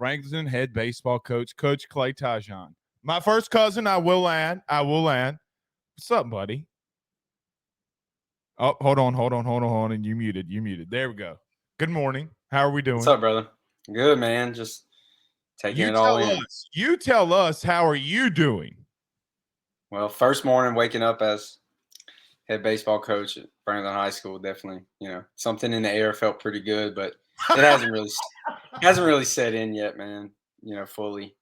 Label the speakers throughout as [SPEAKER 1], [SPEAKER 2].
[SPEAKER 1] Franklinton head baseball coach, Coach Clay Tageant. My first cousin, I will add. What's up, buddy? Oh, hold on. You muted. There we go. Good morning. How are we
[SPEAKER 2] What's
[SPEAKER 1] doing?
[SPEAKER 2] up, brother? Good, man. Just taking
[SPEAKER 1] You
[SPEAKER 2] it all
[SPEAKER 1] tell
[SPEAKER 2] in.
[SPEAKER 1] us. You tell us, how are you doing?
[SPEAKER 2] Well, first morning waking up as head baseball coach at Franklinton High School, definitely, something in the air felt pretty good, but it hasn't really set in yet, man. Fully.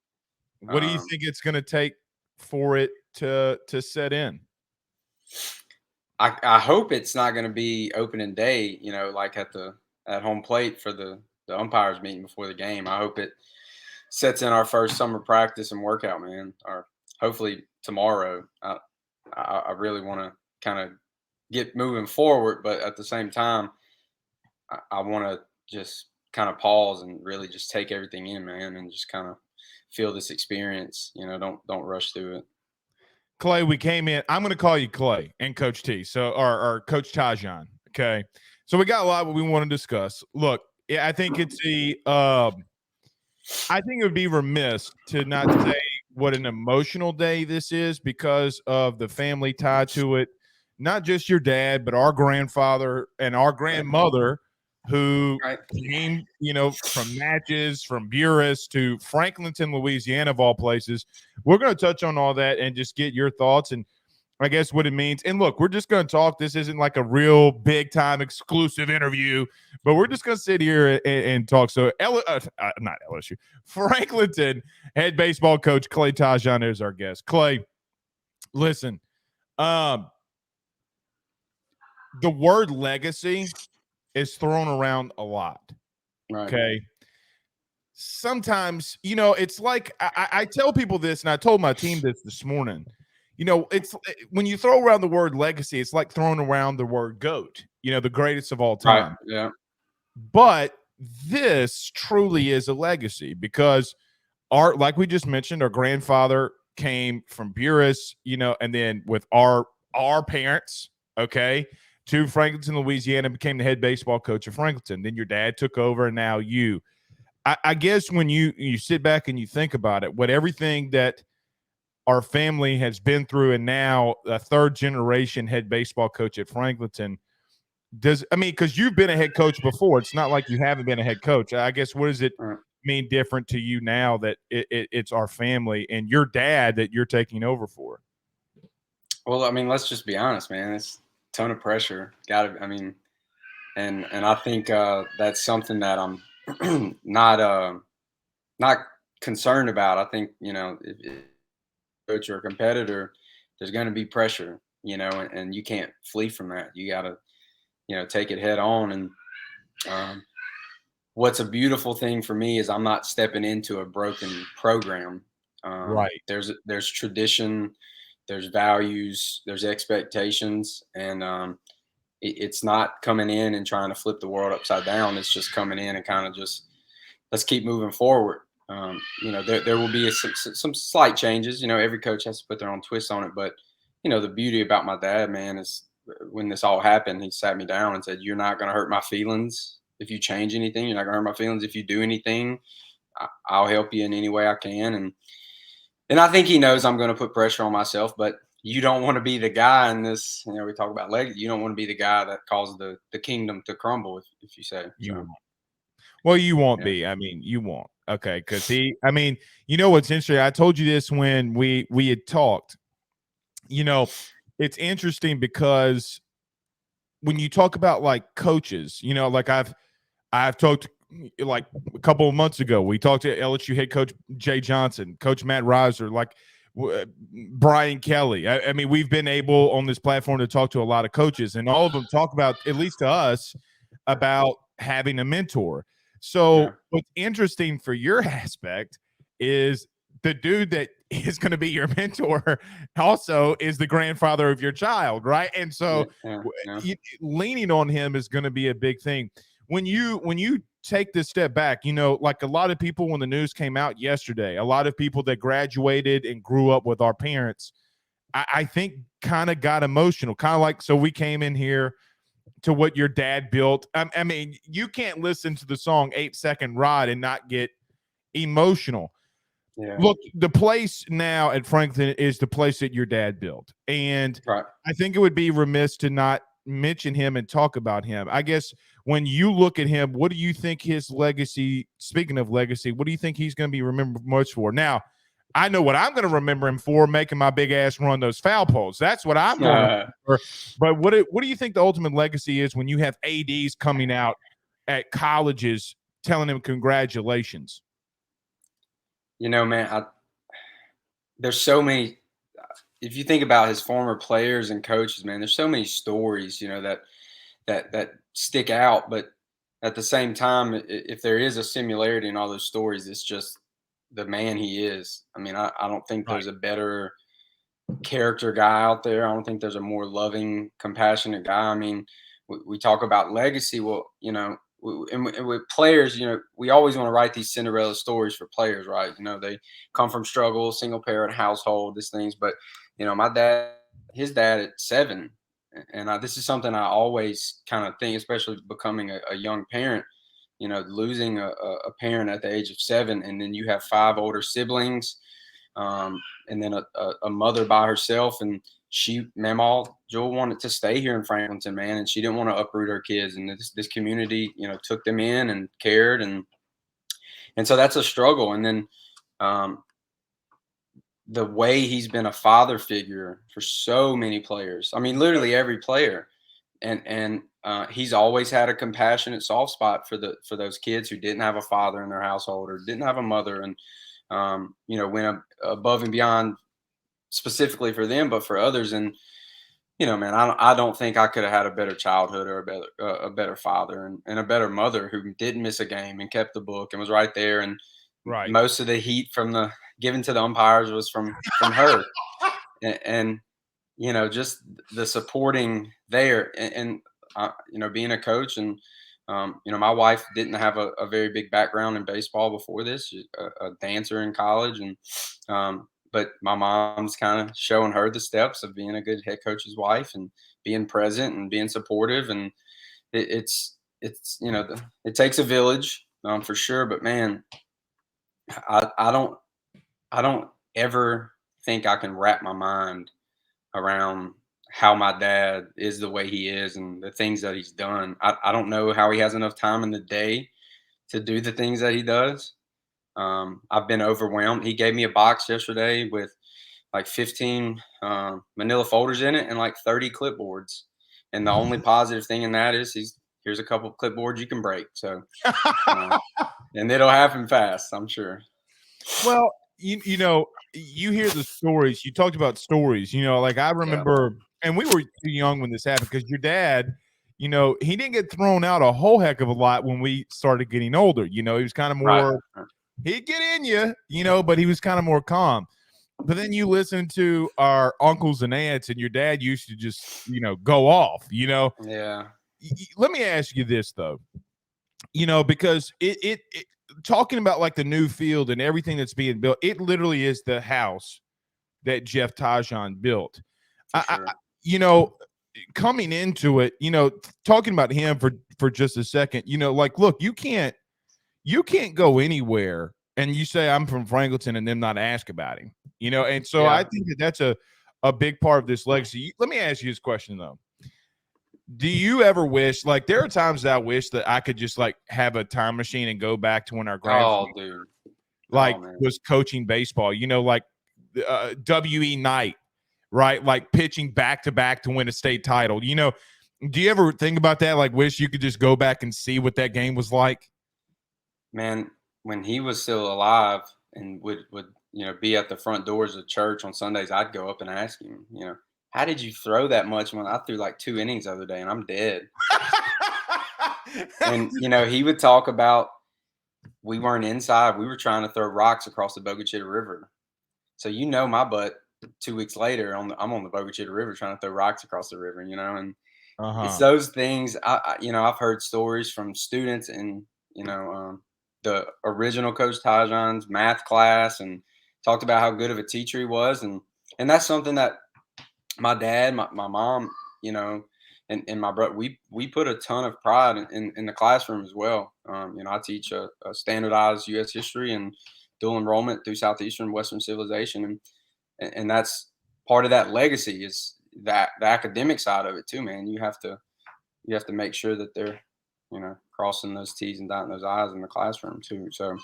[SPEAKER 1] What do you
[SPEAKER 2] Um,
[SPEAKER 1] think it's going to take for it to set in?
[SPEAKER 2] I hope it's not going to be opening day, like at home plate for the umpires meeting before the game. I hope it sets in our first summer practice and workout, man. Or hopefully tomorrow. I really want to kind of get moving forward, but at the same time, I want to just kind of pause and really just take everything in, man, and just kind of feel this experience. Don't rush through it.
[SPEAKER 1] Clay, we came in. I'm going to call you Clay and Coach T. So, or Coach Tajan. Okay. So we got a lot what we want to discuss. Look, I think I think it would be remiss to not say what an emotional day this is because of the family tie to it. Not just your dad, but our grandfather and our grandmother who
[SPEAKER 2] Right.
[SPEAKER 1] came, from Natchez, from Buras to Franklinton, Louisiana, of all places. We're going to touch on all that and just get your thoughts and I guess what it means. And look, we're just going to talk. This isn't like a real big time exclusive interview, but we're just going to sit here and talk. So, not LSU, Franklinton head baseball coach Clay Tageant is our guest. Clay, listen, the word legacy is thrown around a lot.
[SPEAKER 2] Right.
[SPEAKER 1] Okay. Sometimes, it's like I tell people this, and I told my team this morning. It's when you throw around the word legacy, it's like throwing around the word GOAT, the greatest of all
[SPEAKER 2] Right.
[SPEAKER 1] time.
[SPEAKER 2] Yeah.
[SPEAKER 1] But this truly is a legacy because like we just mentioned, our grandfather came from Buras, and then with our parents, okay, to Franklinton, Louisiana, became the head baseball coach of Franklinton. Then your dad took over, and now you. I guess when you sit back and you think about it, what everything that our family has been through, and now a third generation head baseball coach at Franklinton. Because you've been a head coach before. It's not like you haven't been a head coach. I guess what does it
[SPEAKER 2] Right.
[SPEAKER 1] mean different to you now that it's our family and your dad that you're taking over for?
[SPEAKER 2] Well, let's just be honest, man. It's a ton of pressure. And I think that's something that I'm not concerned about. I think if coach or a competitor, there's going to be pressure, and you can't flee from that. You got to take it head on. And what's a beautiful thing for me is I'm not stepping into a broken program.
[SPEAKER 1] Right.
[SPEAKER 2] There's tradition, there's values, there's expectations, and it's not coming in and trying to flip the world upside down. It's just coming in and kind of just let's keep moving forward. There will be some slight changes. Every coach has to put their own twist on it, but the beauty about my dad, man, is when this all happened, he sat me down and said, "You're not going to hurt my feelings if you change anything. You're not going to hurt my feelings if you do anything. I'll help you in any way I can." And I think he knows I'm going to put pressure on myself, but you don't want to be the guy in this. We talk about legacy. You don't want to be the guy that caused the kingdom to crumble, if you say
[SPEAKER 1] You
[SPEAKER 2] so.
[SPEAKER 1] won't. Well, you won't
[SPEAKER 2] Yeah.
[SPEAKER 1] be. You won't. Okay, because what's interesting? I told you this when we had talked. It's interesting because when you talk about like coaches, like I've talked like a couple of months ago. We talked to LSU head coach Jay Johnson, Coach Matt Reiser, like Brian Kelly. We've been able on this platform to talk to a lot of coaches, and all of them talk about, at least to us, about having a mentor. So
[SPEAKER 2] Yeah.
[SPEAKER 1] what's interesting for your aspect is the dude that is going to be your mentor also is the grandfather of your child, right? And so
[SPEAKER 2] Yeah.
[SPEAKER 1] leaning on him is going to be a big thing. When you take this step back, like a lot of people when the news came out yesterday, a lot of people that graduated and grew up with our parents, I think kind of got emotional, kind of like, so we came in here to what your dad built. You can't listen to the song 8 Second Ride and not get emotional.
[SPEAKER 2] Yeah.
[SPEAKER 1] Look, the place now at Franklin is the place that your dad built. And
[SPEAKER 2] Right.
[SPEAKER 1] I think it would be remiss to not mention him and talk about him. I guess when you look at him, what do you think his legacy, speaking of legacy, what do you think he's going to be remembered most for? Now, I know what I'm going to remember him for, making my big ass run those foul poles. That's what I'm going to remember. But what do you think the ultimate legacy is when you have ADs coming out at colleges telling him congratulations?
[SPEAKER 2] Man, there's so many. If you think about his former players and coaches, man, there's so many stories, that stick out. But at the same time, if there is a similarity in all those stories, it's just the man he is. I mean, I don't think
[SPEAKER 1] Right.
[SPEAKER 2] there's a better character guy out there. I don't think there's a more loving, compassionate guy. I mean, we talk about legacy. Well, and with players, we always want to write these Cinderella stories for players, right? They come from struggle, single parent household, these things. But my dad, his dad at 7, and this is something I always kind of think, especially becoming a young parent. Losing a parent at the age of 7, and then you have 5 older siblings, and then a mother by herself, and Mamaw Jewel wanted to stay here in Franklinton, man, and she didn't want to uproot her kids, and this community, took them in and cared, and so that's a struggle. And then the way he's been a father figure for so many players, I mean, literally every player, and he's always had a compassionate soft spot for those kids who didn't have a father in their household or didn't have a mother, and went above and beyond specifically for them, but for others. And man, I don't think I could have had a better childhood or a better father and a better mother who didn't miss a game and kept the book and was right there. And
[SPEAKER 1] Right.
[SPEAKER 2] most of the heat from the given to the umpires was from her, and just the supporting there, and being a coach. And my wife didn't have a very big background in baseball before this. She's a dancer in college, and but my mom's kind of showing her the steps of being a good head coach's wife and being present and being supportive. And it's it takes a village, for sure. But man, I don't ever think I can wrap my mind around how my dad is the way he is and the things that he's done. I don't know how he has enough time in the day to do the things that he does. I've been overwhelmed. He gave me a box yesterday with like 15 manila folders in it and like 30 clipboards. And the only positive thing in that is here's a couple of clipboards you can break. So, and it'll happen fast, I'm sure.
[SPEAKER 1] Well, you hear the stories. You talked about stories. Like I remember, and we were too young when this happened because your dad, he didn't get thrown out a whole heck of a lot when we started getting older. He was kind of more,
[SPEAKER 2] Right.
[SPEAKER 1] he'd get in you, but he was kind of more calm. But then you listen to our uncles and aunts, and your dad used to just, go off.
[SPEAKER 2] Yeah.
[SPEAKER 1] Let me ask you this though, because it talking about like the new field and everything that's being built, it literally is the house that Jeff Tageant built.
[SPEAKER 2] Sure.
[SPEAKER 1] Coming into it, talking about him for just a second, like, look, you can't go anywhere and you say I'm from Franklinton and them not ask about him, and so I think that's a big part of this legacy. Let me ask you this question though. Do you ever wish, like, there are times that I wish that I could just like have a time machine and go back to when our grandfather
[SPEAKER 2] Dude.
[SPEAKER 1] was coaching baseball, like W.E. Knight, right? Like pitching back to back to win a state title. Do you ever think about that? Like, wish you could just go back and see what that game was like?
[SPEAKER 2] Man, when he was still alive and would be at the front doors of church on Sundays, I'd go up and ask him, how did you throw that much when I threw like 2 innings the other day and I'm dead? And he would talk about, we weren't inside, we were trying to throw rocks across the Bogue Chitto River. So my butt 2 weeks later I'm on the Bogue Chitto River trying to throw rocks across the river, and it's those things. I've heard stories from students and the original Coach Tageant's math class, and talked about how good of a teacher he was, and that's something that my dad, my mom, and my brother, we put a ton of pride in the classroom as well. I teach a standardized U.S. history and dual enrollment through Southeastern Western civilization, and that's part of that legacy is that the academic side of it too, man. You have to make sure that they're, crossing those T's and dotting those I's in the classroom too. So,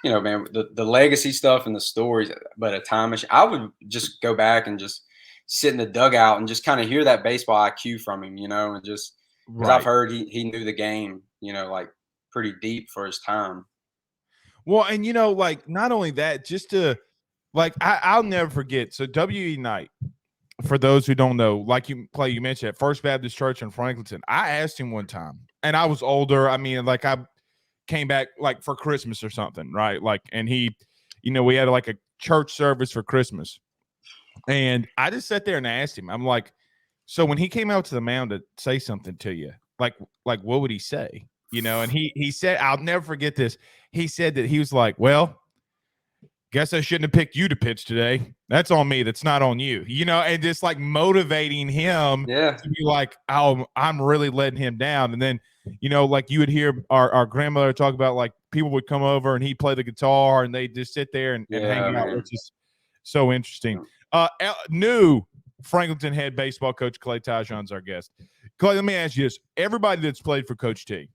[SPEAKER 2] man, the legacy stuff and the stories, but a time machine, I would just go back and just sit in the dugout and just kind of hear that baseball IQ from him, and just because I've
[SPEAKER 1] Right.
[SPEAKER 2] heard he knew the game, like pretty deep for his time.
[SPEAKER 1] Well, and like not only that, just to like I'll never forget. So WE night, for those who don't know, like you mentioned at First Baptist Church in Franklinton. I asked him one time, and I was older. I mean, like I came back like for Christmas or something, right? Like, and he, we had like a church service for Christmas, and I just sat there and asked him. I'm like, so when he came out to the mound to say something to you, like what would he say? And he said, I'll never forget this. He said that he was like, well, guess I shouldn't have picked you to pitch today. That's on me. That's not on you. And just like motivating him
[SPEAKER 2] Yeah,
[SPEAKER 1] to be like, oh, I'm really letting him down. And then, like you would hear our grandmother talk about like people would come over and he'd play the guitar and they'd just sit there and hang
[SPEAKER 2] yeah,
[SPEAKER 1] out,
[SPEAKER 2] man.
[SPEAKER 1] which is so interesting. New Franklinton head baseball coach Clay Tageant's our guest. Clay, let me ask you this. Everybody that's played for Coach T,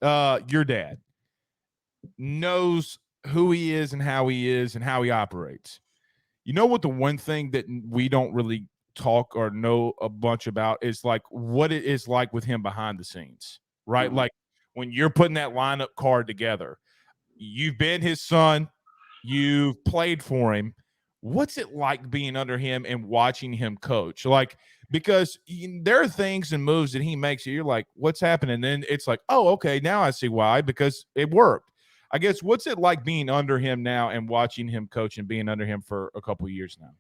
[SPEAKER 1] your dad, knows who he is and how he operates. You know what the one thing that we don't really talk or know a bunch about is like what it is like with him behind the scenes, right?
[SPEAKER 2] Mhm.
[SPEAKER 1] Like when you're putting that lineup card together, you've been his son, you've played for him. What's it like being under him and watching him coach? Like, because there are things and moves that he makes that you're like, what's happening? And then it's like, oh, okay, now I see why, because it worked. I guess what's it like being under him now and watching him coach and being under him for a couple of years now?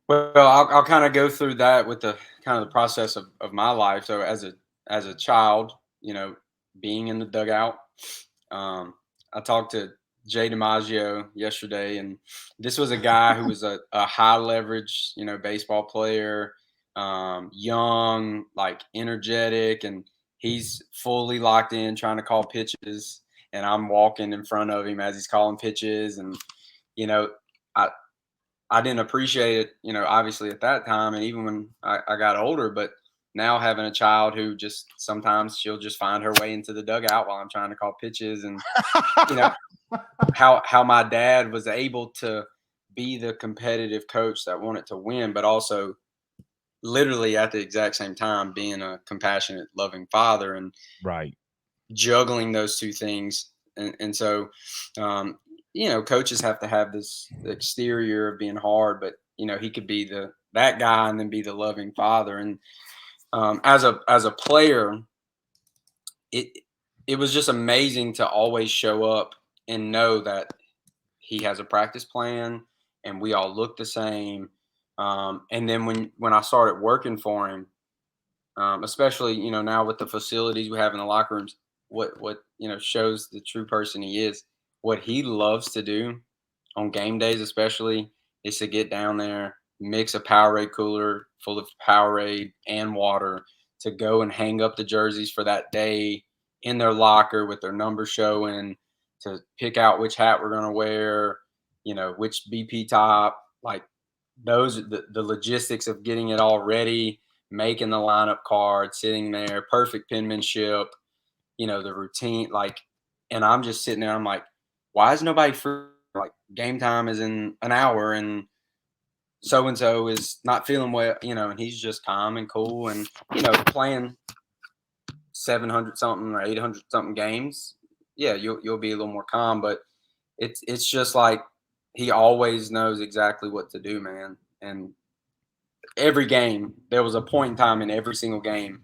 [SPEAKER 2] Well, I'll kind of go through that with the kind of the process of my life. So as a child, being in the dugout, I talked to Jay DiMaggio yesterday, and this was a guy who was a high leverage, baseball player, young, like energetic, and he's fully locked in trying to call pitches, and I'm walking in front of him as he's calling pitches, and you know, I I didn't appreciate it, obviously at that time, and even when I got older. But now having a child who just sometimes she'll just find her way into the dugout while I'm trying to call pitches, and you know how my dad was able to be the competitive coach that wanted to win, but also literally at the exact same time being a compassionate, loving father, and
[SPEAKER 1] Right.
[SPEAKER 2] juggling those two things. And so, um, coaches have to have this exterior of being hard, but he could be that guy and then be the loving father. And as a player, it it was just amazing to always show up and know that he has a practice plan and we all look the same. And then when I started working for him, especially now with the facilities we have in the locker rooms, what shows the true person he is. What he loves to do on game days, especially, is to get down there, mix a Powerade cooler full of Powerade and water, to go and hang up the jerseys for that day in their locker with their number showing, to pick out which hat we're gonna wear, which BP top, like those the logistics of getting it all ready, making the lineup card, sitting there, perfect penmanship, the routine, like, and I'm just sitting there. I'm like, why is nobody free? Like, game time is in an hour, and so is not feeling well, and he's just calm and cool, and playing 700 something or 800 something games. Yeah, you'll be a little more calm, but it's just like he always knows exactly what to do, man. And every game, there was a point in time in every single game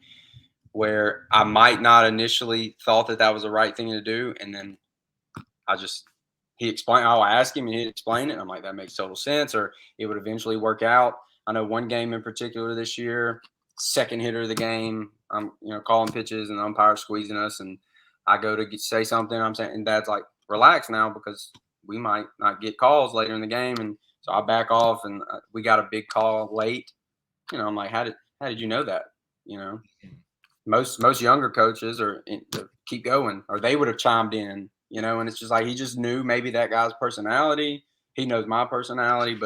[SPEAKER 2] where I might not initially thought that was the right thing to do, and then I just he explained. I'll ask him, and he'd explain it. And I'm like, that makes total sense, or it would eventually work out. I know one game in particular this year, second hitter of the game, I'm calling pitches, and the umpire squeezing us, and I go to say something. I'm saying, and Dad's like, relax now because we might not get calls later in the game, and so I back off, and we got a big call late. I'm like, how did you know that? You know, most younger coaches keep going, or they would have chimed in. You know, and it's just like he just knew maybe that guy's personality. He knows my personality,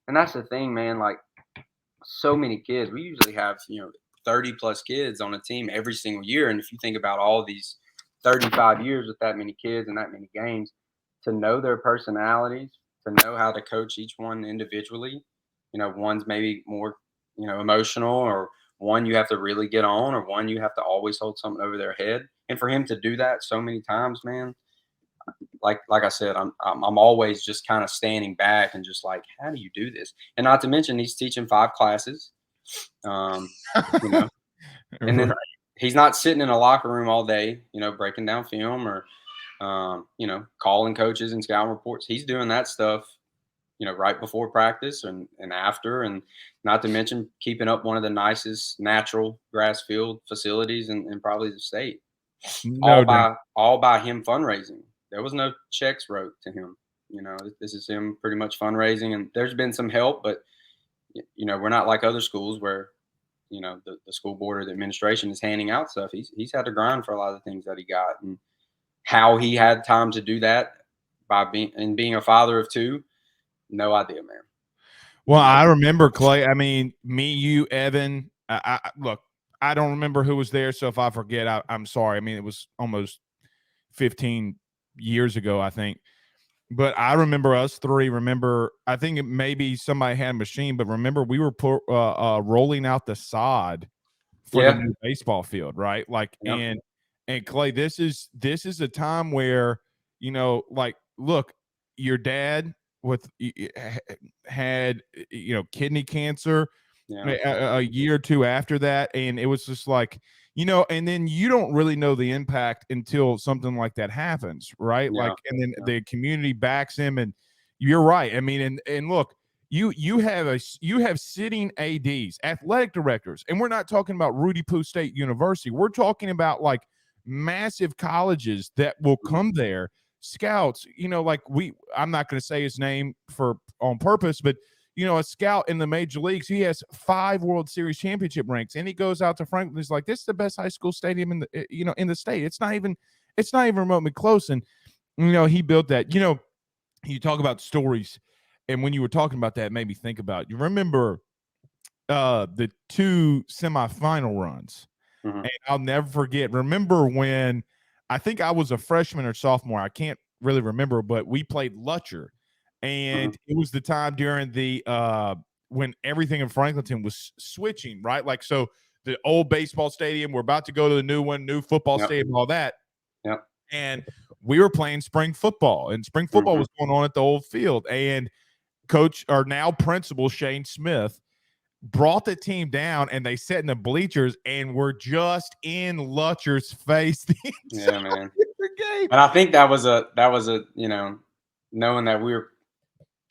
[SPEAKER 2] and that's the thing, man. Like so many kids, we usually have 30 plus kids on a team every single year, and if you think about all these 35 years with that many kids and that many games, to know their personalities, to know how to coach each one individually. One's maybe more emotional, or one you have to really get on, or one you have to always hold something over their head. And for him to do that so many times, man, like I said, I'm always just kind of standing back and just like, how do you do this? And not to mention, he's teaching 5 classes, um, you know, and then
[SPEAKER 1] Right.
[SPEAKER 2] he's not sitting in a locker room all day, breaking down film or calling coaches and scouting reports. He's doing that stuff, right before practice and after, and not to mention keeping up one of the nicest natural grass field facilities in probably the state.
[SPEAKER 1] No doubt.
[SPEAKER 2] All by him fundraising. There was no checks wrote to him. This is him pretty much fundraising, and there's been some help, but we're not like other schools where the school board or the administration is handing out stuff. He's had to grind for a lot of the things that he got, and how he had time to do that by being a father of two. No idea, man.
[SPEAKER 1] Well,
[SPEAKER 2] No
[SPEAKER 1] I
[SPEAKER 2] idea.
[SPEAKER 1] remember Clay. I mean, me, you, Evan. Look, I don't remember who was there, so if I forget, I'm sorry. I mean, it was almost 15 years ago, I think. But I remember us three. Remember, I think maybe somebody had a machine, but remember we were rolling out the sod for the
[SPEAKER 2] Yeah.
[SPEAKER 1] new baseball field, right? Like,
[SPEAKER 2] Yep.
[SPEAKER 1] and Clay, this is a time where like, look, your dad had kidney cancer
[SPEAKER 2] Yeah.
[SPEAKER 1] a year or two after that, and it was just like and then you don't really know the impact until something like that happens, right? Like,
[SPEAKER 2] Yeah.
[SPEAKER 1] and then
[SPEAKER 2] Yeah.
[SPEAKER 1] the community backs him, and you're right. I mean, and look, you have sitting ads, athletic directors, and we're not talking about Rudy Poo State University. We're talking about like massive colleges that will
[SPEAKER 2] Mhm.
[SPEAKER 1] come there, scouts, like I'm not going to say his name for on purpose, but a scout in the major leagues, he has 5 World Series championship ranks, and he goes out to Franklin. He's like, this is the best high school stadium in the in the state. It's not even remotely close. And he built that. You talk about stories, and when you were talking about that, it made me think about, you remember the 2 semifinal runs,
[SPEAKER 2] Mhm.
[SPEAKER 1] and I'll never forget. Remember when I think I was a freshman or sophomore, I can't really remember, but we played Lutcher,
[SPEAKER 2] Mhm.
[SPEAKER 1] and it was the time during the when everything in Franklinton was switching, right? Like, so the old baseball stadium, we're about to go to the new one, new football
[SPEAKER 2] Yep.
[SPEAKER 1] stadium, all that.
[SPEAKER 2] Yep.
[SPEAKER 1] And we were playing spring football, and spring football
[SPEAKER 2] Mhm.
[SPEAKER 1] was going on at the old field. And coach, or now principal, Shane Smith, brought the team down, and they sat in the bleachers and were just in Lutcher's face the
[SPEAKER 2] Yeah,
[SPEAKER 1] entire
[SPEAKER 2] man.
[SPEAKER 1] game.
[SPEAKER 2] And I think that was a knowing that we were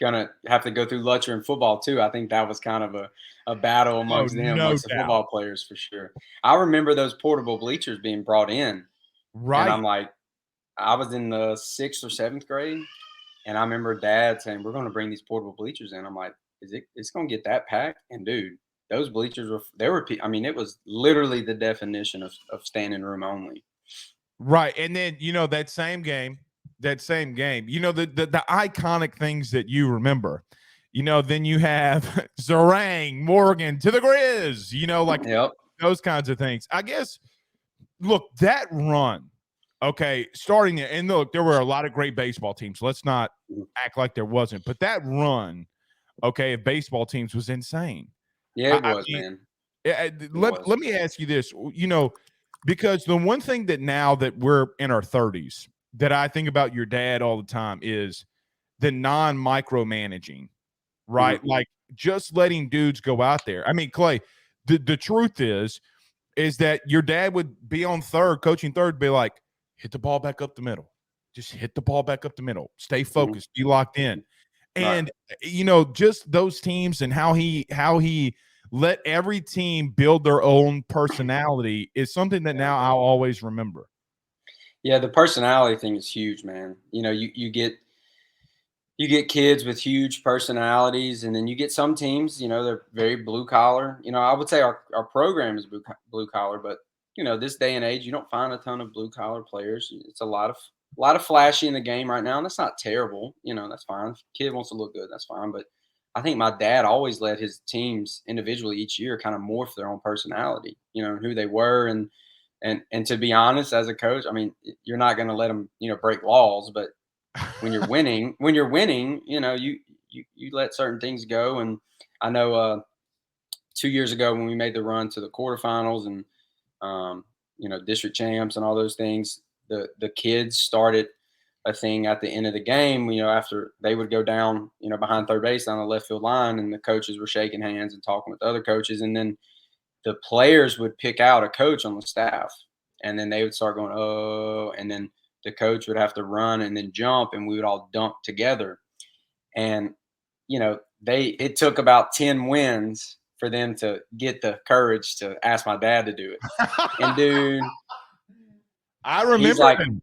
[SPEAKER 2] gonna have to go through Lutcher in football too. I think that was kind of a battle
[SPEAKER 1] Oh,
[SPEAKER 2] amongst them,
[SPEAKER 1] no
[SPEAKER 2] amongst the
[SPEAKER 1] doubt.
[SPEAKER 2] football players for sure. I remember those portable bleachers being brought in, and
[SPEAKER 1] Right.
[SPEAKER 2] I'm like, I was in the 6th or 7th grade, and I remember Dad saying, "We're going to bring these portable bleachers in." I'm like, "Is it? It's going to get that packed?" And dude, those bleachers were they were. I mean, it was literally the definition of standing room only.
[SPEAKER 1] Right. And then, that same game, the iconic things that you remember, then you have Zarang, Morgan to the Grizz, like
[SPEAKER 2] Yep.
[SPEAKER 1] those kinds of things. I guess, look, that run, okay, starting it, and look, there were a lot of great baseball teams. Let's not
[SPEAKER 2] Mhm.
[SPEAKER 1] act like there wasn't, but that run, okay, of baseball teams was insane.
[SPEAKER 2] Yeah, it
[SPEAKER 1] I
[SPEAKER 2] was,
[SPEAKER 1] mean,
[SPEAKER 2] man. It
[SPEAKER 1] let
[SPEAKER 2] was.
[SPEAKER 1] me ask you this, because the one thing that now that we're in our 30s that I think about your dad all the time is the non-micromanaging, right?
[SPEAKER 2] Mhm.
[SPEAKER 1] Like, just letting dudes go out there. I mean, Clay, the truth is that your dad would be on third, coaching third, be like, hit the ball back up the middle. Just hit the ball back up the middle. Stay
[SPEAKER 2] Mhm.
[SPEAKER 1] focused. Be locked in.
[SPEAKER 2] Right.
[SPEAKER 1] And just those teams, and how he let every team build their own personality is something that
[SPEAKER 2] Yeah.
[SPEAKER 1] now I'll always remember.
[SPEAKER 2] Yeah, the personality thing is huge, man. You you get kids with huge personalities, and then you get some teams, they're very blue collar. I would say our program is blue collar, but this day and age, you don't find a ton of blue collar players. It's a lot of flashy in the game right now, and that's not terrible. That's fine. If a kid wants to look good, that's fine. But I think my dad always let his teams individually each year kind of morph their own personality, who they were, and to be honest, as a coach, I mean, you're not going to let them, break laws, but when you're winning, you let certain things go. And I know 2 years ago when we made the run to the quarterfinals and district champs and all those things, the kids started a thing at the end of the game. After they would go down, behind third base on the left field line, and the coaches were shaking hands and talking with other coaches, and then the players would pick out a coach on the staff, and then they would start going, oh, and then the coach would have to run and then jump, and we would all dunk together. And, it took about 10 wins for them to get the courage to ask my dad to do it. And dude,
[SPEAKER 1] I
[SPEAKER 2] he's
[SPEAKER 1] remember
[SPEAKER 2] like,
[SPEAKER 1] him.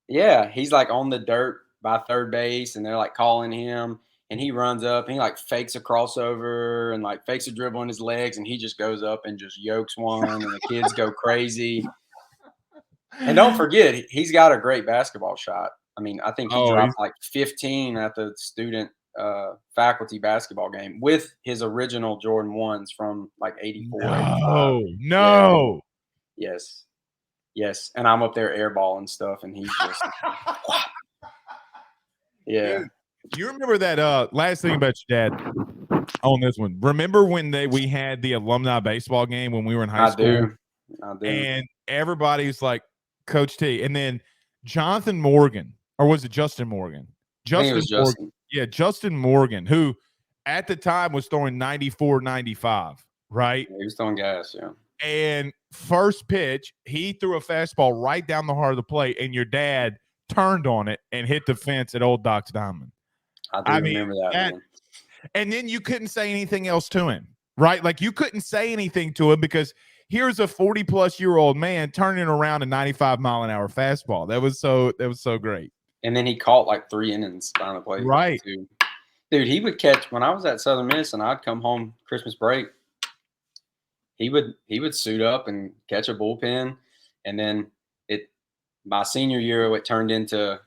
[SPEAKER 2] yeah, he's like on the dirt by third base, and they're like calling him, and he runs up and he like fakes a crossover and like fakes a dribble on his legs, and he just goes up and just yokes one, and the kids go crazy. And don't forget, he's got a great basketball shot. I mean, I think he
[SPEAKER 1] Oh,
[SPEAKER 2] dropped like 15 at the student faculty basketball game with his original Jordan 1s from like 84, 85. Yeah.
[SPEAKER 1] no.
[SPEAKER 2] Yes. Yes. And I'm up there airball and stuff, and he's just, yeah.
[SPEAKER 1] Dude, you remember that last thing about your dad on this one? Remember when we had the alumni baseball game when we were in high school?
[SPEAKER 2] I do.
[SPEAKER 1] And everybody's like Coach T, and then Jonathan Morgan, or was it Justin Morgan?
[SPEAKER 2] I think it was
[SPEAKER 1] Morgan.
[SPEAKER 2] Justin.
[SPEAKER 1] Yeah, Justin Morgan, who at the time was throwing 94, 95, right?
[SPEAKER 2] Yeah, he was throwing gas, yeah.
[SPEAKER 1] And first pitch, he threw a fastball right down the heart of the plate, and your dad turned on it and hit the fence at Old Doc's Diamond.
[SPEAKER 2] I remember that, man.
[SPEAKER 1] And then you couldn't say anything else to him, right? Like you couldn't say anything to him because here's a 40-plus-year-old man turning around a 95-mile-an-hour fastball. That was so great.
[SPEAKER 2] And then he caught like 3 innings down the plate.
[SPEAKER 1] Right.
[SPEAKER 2] Too. Dude, he would catch when I was at Southern Miss and I'd come home Christmas break. He would suit up and catch a bullpen, and then my senior year it turned into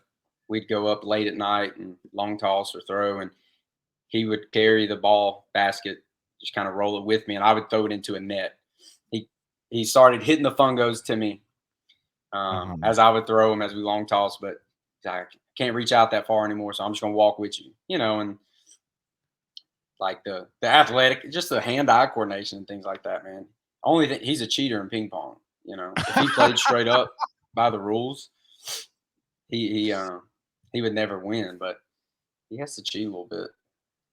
[SPEAKER 2] we'd go up late at night and long toss or throw, and he would carry the ball basket, just kind of roll it with me, and I would throw it into a net. He started hitting the fungos to me as I would throw them as we long toss, but I can't reach out that far anymore, so I'm just gonna walk with you, and like the athletic, just the hand-eye coordination and things like that, man. Only thing, he's a cheater in ping pong. If he played straight up by the rules, he would never win, but he has to cheat a little bit.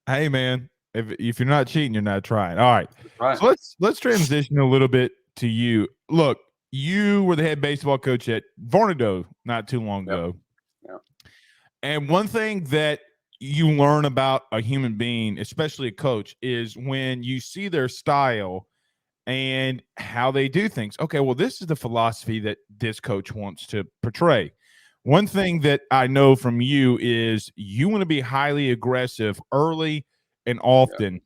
[SPEAKER 1] Hey, man, if you're not cheating, you're not trying. All right.
[SPEAKER 2] Right.
[SPEAKER 1] So let's transition a little bit to you. Look, you were the head baseball coach at Vornado not too long ago.
[SPEAKER 2] Yep.
[SPEAKER 1] And one thing that you learn about a human being, especially a coach, is when you see their style and how they do things. Okay, well, this is the philosophy that this coach wants to portray. One thing that I know from you is you want to be highly aggressive early and often.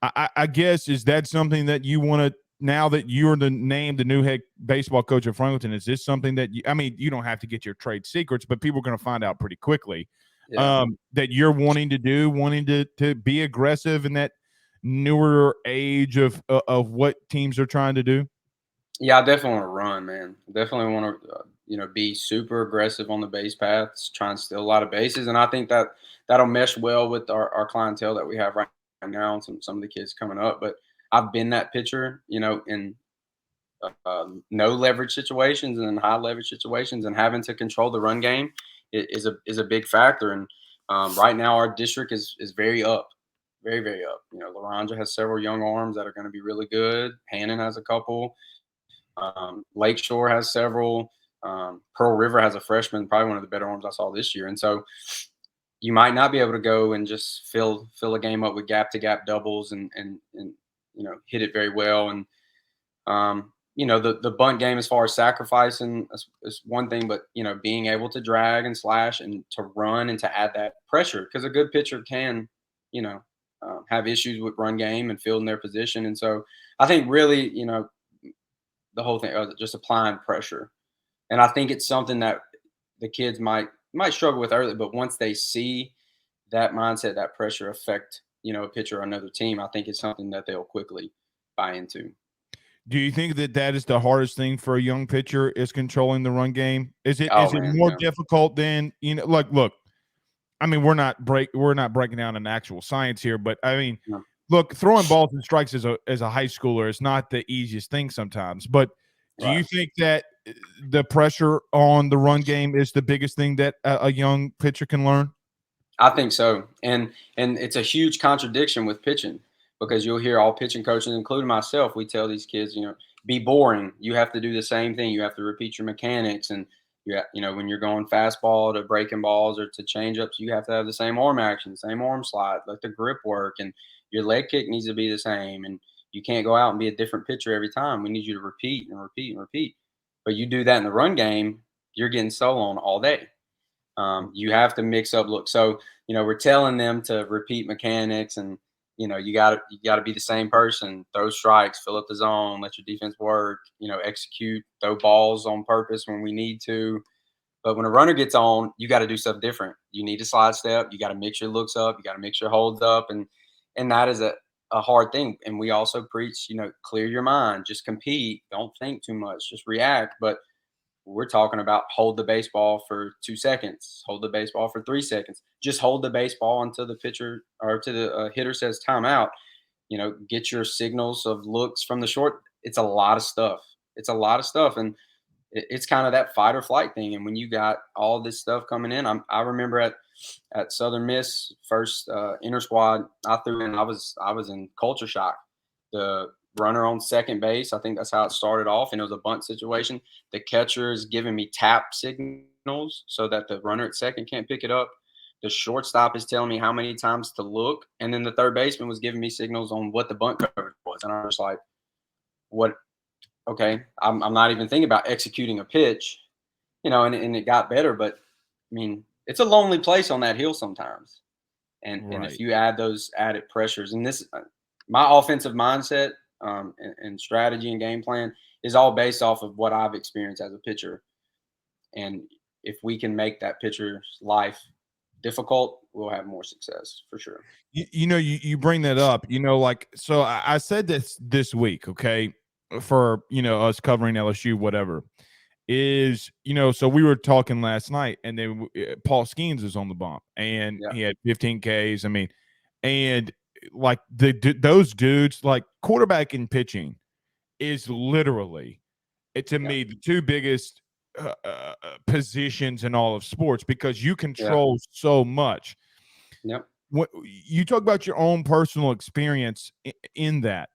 [SPEAKER 1] Yep. I guess, is that something that you want to, now that you're the new head baseball coach at Franklinton, is this something that you don't have to get your trade secrets, but people are going to find out pretty quickly. Yeah. That you're wanting to be aggressive in that newer age of what teams are trying to do?
[SPEAKER 2] Yeah, I definitely want to run, man. Definitely want to, be super aggressive on the base paths, try and steal a lot of bases. And I think that'll mesh well with our clientele that we have right now and some of the kids coming up. But I've been that pitcher, in no leverage situations and in high leverage situations, and having to control the run game is a big factor. And right now our district is very up, very, very up. Laranja has several young arms that are going to be really good. Hannon has a couple. Lakeshore has several. Pearl River has a freshman, probably one of the better arms I saw this year. And so you might not be able to go and just fill a game up with gap to gap doubles and hit it very well. And the bunt game as far as sacrificing is one thing, but being able to drag and slash and to run and to add that pressure, because a good pitcher can, you know, have issues with run game and fielding their position. And so I think really, the whole thing, just applying pressure. And I think it's something that the kids might struggle with early, but once they see that mindset, that pressure affect, a pitcher or another team, I think it's something that they'll quickly buy into.
[SPEAKER 1] Do you think that is the hardest thing for a young pitcher is controlling the run game? Is it
[SPEAKER 2] Oh
[SPEAKER 1] is it
[SPEAKER 2] man,
[SPEAKER 1] more
[SPEAKER 2] yeah,
[SPEAKER 1] difficult than like look, I mean, we're not breaking down an actual science here, but I mean,
[SPEAKER 2] yeah,
[SPEAKER 1] look, throwing balls and strikes as a high schooler is not the easiest thing sometimes. But do
[SPEAKER 2] right.
[SPEAKER 1] you think that the pressure on the run game is the biggest thing that a young pitcher can learn?
[SPEAKER 2] I think so, and it's a huge contradiction with pitching, because you'll hear all pitching coaches, including myself, we tell these kids, be boring. You have to do the same thing. You have to repeat your mechanics, and when you're going fastball to breaking balls or to changeups, you have to have the same arm action, same arm slide, let the grip work, and your leg kick needs to be the same. And you can't go out and be a different pitcher every time. We need you to repeat and repeat and repeat. But you do that in the run game, you're getting solo on all day. You have to mix up looks. So we're telling them to repeat mechanics, and you got to be the same person. Throw strikes, fill up the zone, let your defense work. Execute, throw balls on purpose when we need to. But when a runner gets on, you got to do stuff different. You need to slide step. You got to mix your looks up. You got to mix your holds up, and that is a hard thing. And we also preach, clear your mind, just compete, don't think too much, just react. But we're talking about hold the baseball for 2 seconds, hold the baseball for 3 seconds, just hold the baseball until the pitcher or to the hitter says timeout. Get your signals of looks from the short. It's a lot of stuff. It's a lot of stuff, and it's kind of that fight or flight thing. And when you got all this stuff coming in, I remember at Southern Miss first inter squad I threw in, I was in culture shock. The runner on second base, I think that's how it started off, and it was a bunt situation. The catcher is giving me tap signals so that the runner at second can't pick it up. The shortstop is telling me how many times to look, and then the third baseman was giving me signals on what the bunt coverage was, and I was like, "What? Okay, I'm not even thinking about executing a pitch, and it got better. But I mean, it's a lonely place on that hill sometimes, and if
[SPEAKER 1] Right.
[SPEAKER 2] you add those added pressures, and this my offensive mindset, and strategy and game plan is all based off of what I've experienced as a pitcher. And if we can make that pitcher's life difficult, we'll have more success for sure.
[SPEAKER 1] You bring that up, like, so I said this week, okay, for, us covering LSU, whatever, is, so we were talking last night, and then Paul Skeens is on the bump, and
[SPEAKER 2] Yeah,
[SPEAKER 1] he had 15 Ks. I mean, and like those dudes, like quarterback and pitching is literally, to
[SPEAKER 2] yeah,
[SPEAKER 1] me, the two biggest positions in all of sports, because you
[SPEAKER 2] yeah,
[SPEAKER 1] control so much.
[SPEAKER 2] yep,
[SPEAKER 1] What you talk about your own personal experience in that,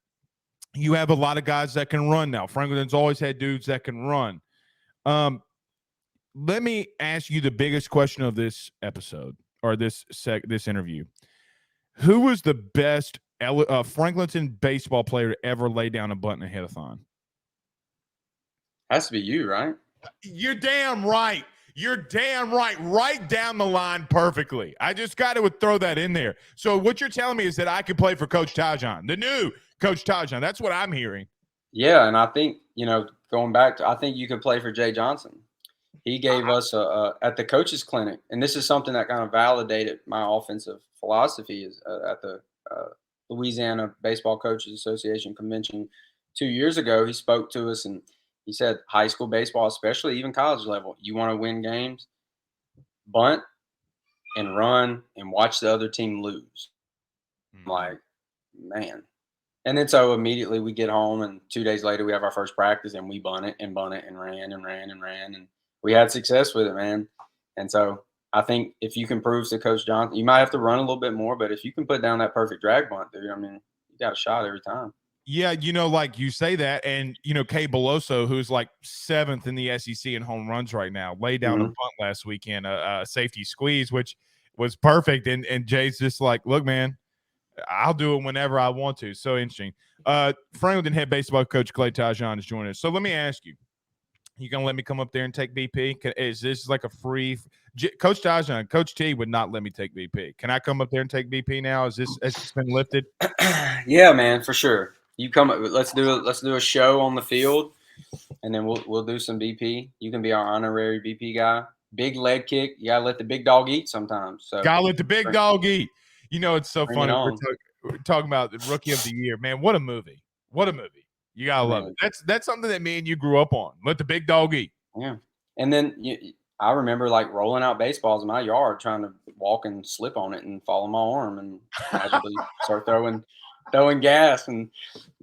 [SPEAKER 1] you have a lot of guys that can run now. Franklin's always had dudes that can run. Um, Let me ask you the biggest question of this episode, or this interview. Who was the best Franklinton baseball player to ever lay down a bunt in a hit-a-thon?
[SPEAKER 2] has to be you, right?
[SPEAKER 1] You're damn right. You're damn right. Right down the line perfectly. I just got to throw that in there. So what you're telling me is that I could play for Coach Tageant, the new Coach Tageant. That's what I'm hearing.
[SPEAKER 2] Yeah, and I think going back to, I think you could play for Jay Johnson. He gave us at the coaches clinic, and this is something that kind of validated my offensive philosophy. Is at the uh, Louisiana Baseball Coaches Association convention 2 years ago. He spoke to us, and he said, high school baseball, especially even college level, you want to win games, bunt and run and watch the other team lose. I'm
[SPEAKER 1] Mhm.
[SPEAKER 2] like, man. And then so immediately we get home, and 2 days later we have our first practice, and we bunt it and ran and ran and ran, and we had success with it, man. And so I think if you can prove to Coach Johnson, you might have to run a little bit more, but if you can put down that perfect drag bunt, dude, I mean, you got a shot every time.
[SPEAKER 1] Yeah, like you say that, and Kay Beloso, who's like 7th in the SEC in home runs right now, laid down a
[SPEAKER 2] Hmm.
[SPEAKER 1] bunt last weekend, a safety squeeze, which was perfect. And Jay's just like, look, man, I'll do it whenever I want to. So interesting. Franklinton head baseball coach Clay Tageant is joining us. So let me ask you. You gonna let me come up there and take BP? Is this like a free? Coach Tageant, Coach T would not let me take BP. Can I come up there and take BP now? Has this been lifted?
[SPEAKER 2] Yeah, man, for sure. You come. Let's do a show on the field, and then we'll do some BP. You can be our honorary BP guy. Big leg kick. You gotta let the big dog eat sometimes. So
[SPEAKER 1] Gotta let the big dog eat. You know, it's so
[SPEAKER 2] bring it
[SPEAKER 1] funny.
[SPEAKER 2] on,
[SPEAKER 1] We're talking about the Rookie of the Year, man. What a movie! What a movie! You gotta love it.
[SPEAKER 2] man.
[SPEAKER 1] That's something that me and you grew up on. Let the big dog eat.
[SPEAKER 2] Yeah. And then I remember like rolling out baseballs in my yard, trying to walk and slip on it and fall on my arm, and magically start throwing gas and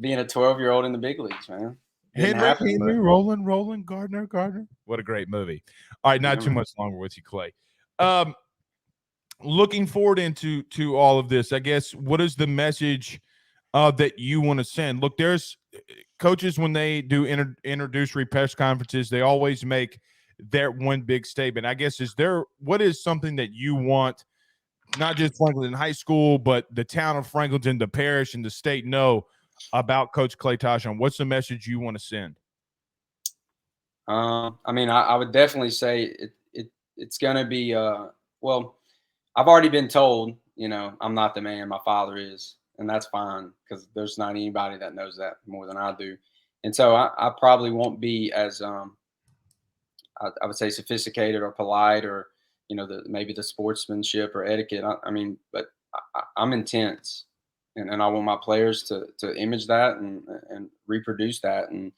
[SPEAKER 2] being a 12-year-old in the big leagues, man. Didn't happen, but
[SPEAKER 1] Rolling, Gardner. What a great movie. All right, not
[SPEAKER 2] yeah,
[SPEAKER 1] too
[SPEAKER 2] man.
[SPEAKER 1] much longer with you, Clay. Looking forward into all of this, I guess, what is the message that you want to send? Look, there's coaches when they do introductory press conferences, they always make their one big statement. I guess what is something that you want not just Franklinton High School, but the town of Franklinton, the parish, and the state know about Coach Clay Tageant? What's the message you want to send?
[SPEAKER 2] I mean, I would definitely say it's gonna be well, I've already been told, I'm not the man, my father is, and that's fine because there's not anybody that knows that more than I do. And so I probably won't be as I would say sophisticated or polite or maybe the sportsmanship or etiquette. I mean, but I'm intense, and I want my players to image that and reproduce that, and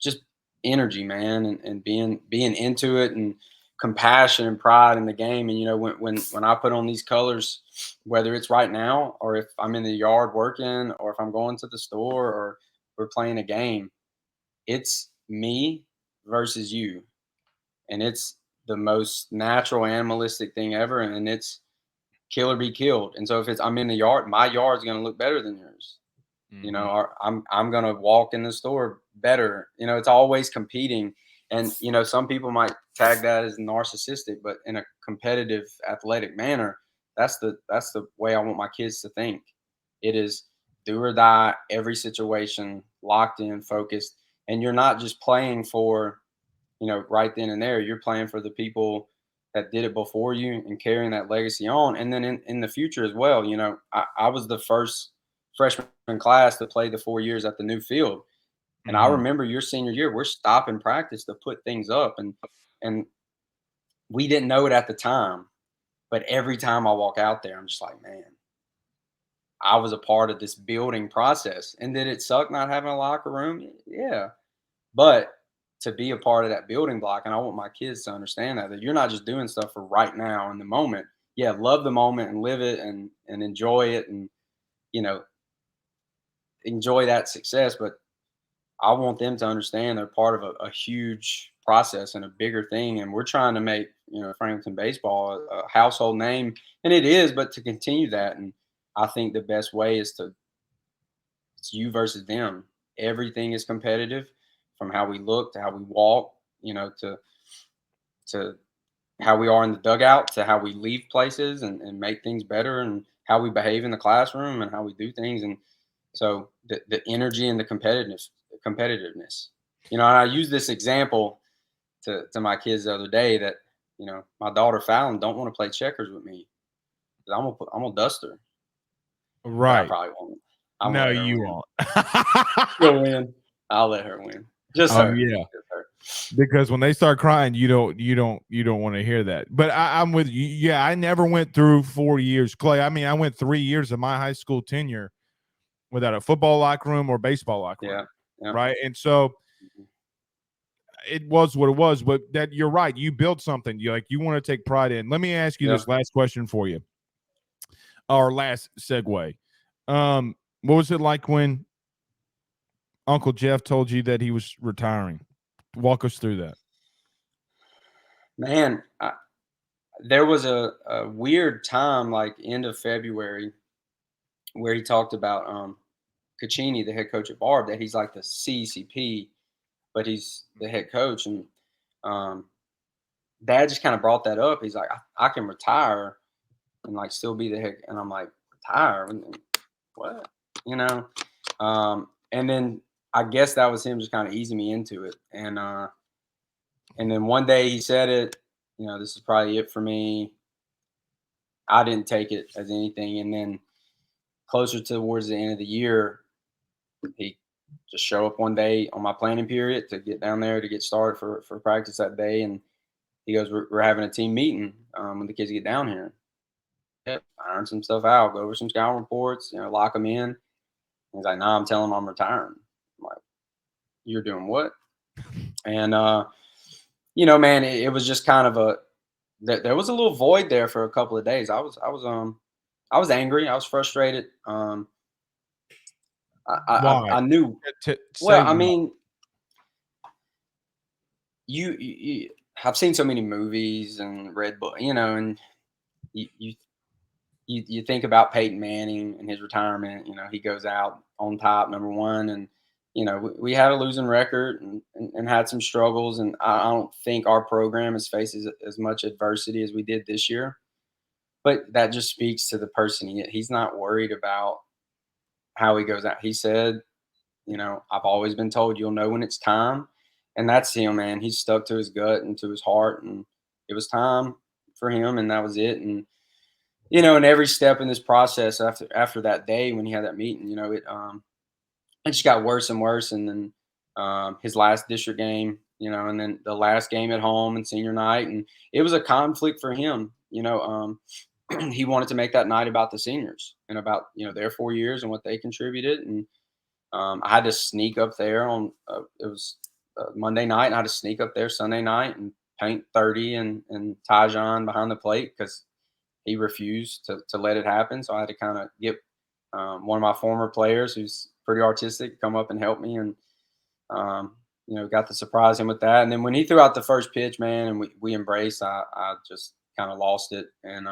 [SPEAKER 2] just energy, man, and being into it, and compassion and pride in the game. And when I put on these colors, whether it's right now or if I'm in the yard working or if I'm going to the store or we're playing a game, it's me versus you, and it's the most natural animalistic thing ever, and it's kill or be killed. And so if it's I'm in the yard, my yard's going to look better than yours.
[SPEAKER 1] Mm-hmm.
[SPEAKER 2] Or I'm going to walk in the store better. It's always competing. And some people might tag that as narcissistic, but in a competitive athletic manner, that's the way I want my kids to think. It is do or die, every situation, locked in, focused, and you're not just playing for right then and there. You're playing for the people that did it before you and carrying that legacy on. And then in the future as well, I was the first freshman class to play the 4 years at the new field. And I
[SPEAKER 1] Mm-hmm.
[SPEAKER 2] remember your senior year, we're stopping practice to put things up. And we didn't know it at the time. But every time I walk out there, I'm just like, man, I was a part of this building process. And did it suck not having a locker room? Yeah. But to be a part of that building block, and I want my kids to understand that you're not just doing stuff for right now in the moment. Yeah, love the moment and live it and enjoy it and you know enjoy that success. But I want them to understand they're part of a huge process and a bigger thing. And we're trying to make Franklinton baseball a household name, and it is. But to continue that, and I think the best way is it's you versus them. Everything is competitive, from how we look to how we walk, to how we are in the dugout, to how we leave places and make things better, and how we behave in the classroom and how we do things. And so the energy and the competitiveness. And I use this example to my kids the other day that, my daughter Fallon don't want to play checkers with me. 'Cause I'm gonna dust her, but I
[SPEAKER 1] Right.
[SPEAKER 2] probably won't. I'm gonna
[SPEAKER 1] No,
[SPEAKER 2] let her
[SPEAKER 1] you
[SPEAKER 2] win.
[SPEAKER 1] won't.
[SPEAKER 2] She'll win. I'll let her win. Just
[SPEAKER 1] Oh
[SPEAKER 2] her.
[SPEAKER 1] yeah.
[SPEAKER 2] Just her.
[SPEAKER 1] Because when they start crying, you don't want to hear that. But I'm with you. Yeah, I never went through 4 years, Clay. I mean, I went 3 years of my high school tenure without a football locker room or baseball locker room,
[SPEAKER 2] Yeah. Yeah.
[SPEAKER 1] right? And so
[SPEAKER 2] Mhm.
[SPEAKER 1] it was what it was. But that you're right. You built something. You want to take pride in. Let me ask you
[SPEAKER 2] Yeah.
[SPEAKER 1] this last question for you. Our last segue. What was it like when Uncle Jeff told you that he was retiring? Walk us through that.
[SPEAKER 2] Man, there was a weird time, like end of February, where he talked about Caccini, the head coach at Barb, that he's like the CCP, but he's the head coach. And um, Dad just kind of brought that up. He's like, I can retire and like still be the head. And I'm like, retire? What? You know? And then I guess that was him just kind of easing me into it. And then one day he said it, this is probably it for me. I didn't take it as anything. And then closer towards the end of the year, he just show up one day on my planning period to get down there to get started for practice that day. And he goes, we're having a team meeting when the kids get down here. Yeah, iron some stuff out, go over some scouting reports, lock them in. He's like, nah, I'm telling him I'm retiring. I'm like, you're doing what? And, man, it was just kind of there was a little void there for a couple of days. I was angry. I was frustrated.
[SPEAKER 1] Why?
[SPEAKER 2] I knew,
[SPEAKER 1] Say
[SPEAKER 2] well, I
[SPEAKER 1] why.
[SPEAKER 2] mean, you I've seen so many movies and read book, and you, you you think about Peyton Manning and his retirement. He goes out on top, number one, and we had a losing record and had some struggles, and I don't think our program has faced as much adversity as we did this year. But that just speaks to the person he is. He's not worried about how he goes out. He said, I've always been told you'll know when it's time, and that's him, man. He's stuck to his gut and to his heart, and it was time for him, and that was it. And every step in this process after that day when he had that meeting, it just got worse and worse. And then his last district game, and then the last game at home and senior night, and it was a conflict for him. He wanted to make that night about the seniors and about their 4 years and what they contributed. And I had to sneak up there on it was Monday night, and I had to sneak up there Sunday night and paint 30 and Tageant behind the plate because he refused to let it happen. So I had to kind of get one of my former players who's pretty artistic come up and help me, and got to surprise him with that. And then when he threw out the first pitch, man, and we embraced, I just kind of lost it. And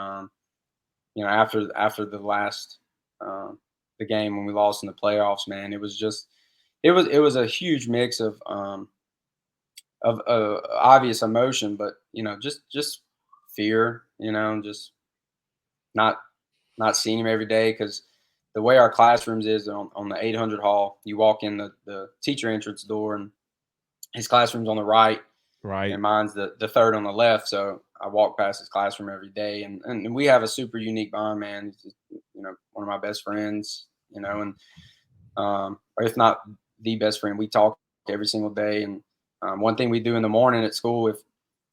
[SPEAKER 2] after the last the game when we lost in the playoffs, man, it was a huge mix of obvious emotion, but just fear, just not not seeing him every day because the way our classrooms is on the 800 hall, you walk in the teacher entrance door, and his classroom's on the right,
[SPEAKER 1] Right.
[SPEAKER 2] and mine's the third on the left. So I walk past his classroom every day, and we have a super unique bond, man. He's just, one of my best friends, and or if not the best friend, we talk every single day. And one thing we do in the morning at school, if